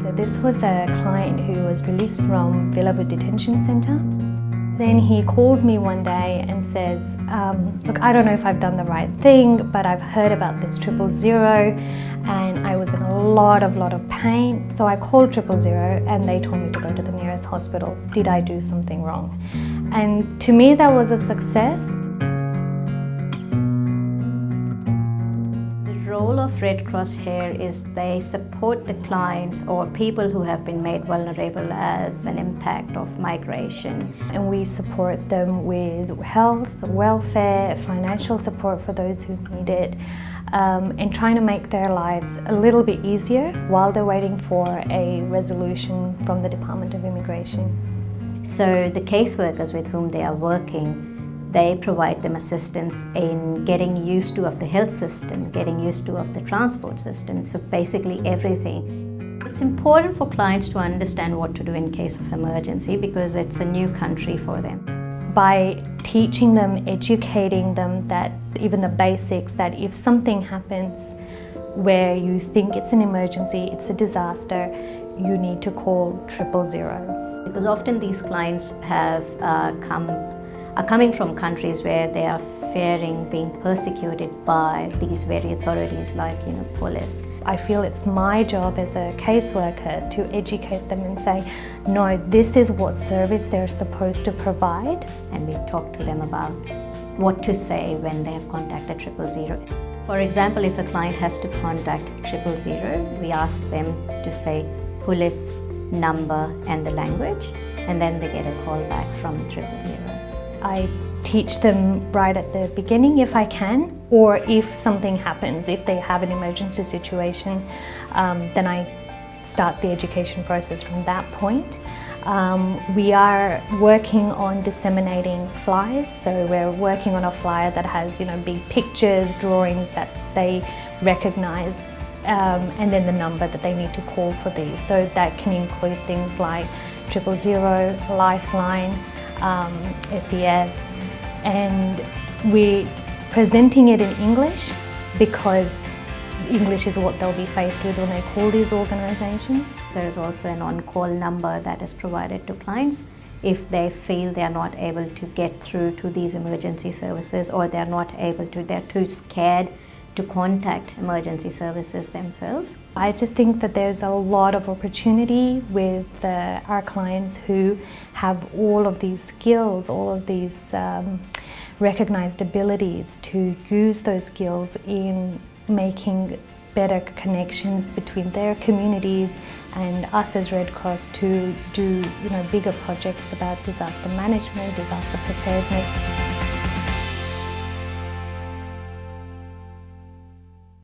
So this was a client who was released from Villawood Detention Centre. Then he calls me one day and says, look, I don't know if I've done the right thing, but I've heard about this 000 and I was in a lot of pain. So I called 000 and they told me to go to the nearest hospital. Did I do something wrong? And to me, that was a success. The role of Red Cross here is they support the clients or people who have been made vulnerable as an impact of migration. And we support them with health, welfare, financial support for those who need it, and trying to make their lives a little bit easier while they're waiting for a resolution from the Department of Immigration. So the caseworkers with whom they are working, they provide them assistance in getting used to of the health system, getting used to of the transport system, so basically everything. It's important for clients to understand what to do in case of emergency because it's a new country for them. By teaching them, educating them that even the basics, that if something happens where you think it's an emergency, it's a disaster, you need to call 000. Because often these clients are coming from countries where they are fearing being persecuted by these very authorities like police. I feel it's my job as a caseworker to educate them and say, no, this is what service they're supposed to provide. And we talk to them about what to say when they have contacted 000. For example, if a client has to contact 000, we ask them to say police number and the language, and then they get a call back from 000. I teach them right at the beginning if I can, or if something happens, if they have an emergency situation, then I start the education process from that point. We are working on disseminating flyers, so we're working on a flyer that has big pictures, drawings that they recognise, and then the number that they need to call for these. So that can include things like 000, Lifeline, SES, and we're presenting it in English because English is what they'll be faced with when they call these organisations. There is also an on-call number that is provided to clients if they feel they are not able to get through to these emergency services, or they're too scared to contact emergency services themselves. I just think that there's a lot of opportunity with our clients who have all of these skills, all of these recognised abilities, to use those skills in making better connections between their communities and us as Red Cross to do bigger projects about disaster management, disaster preparedness.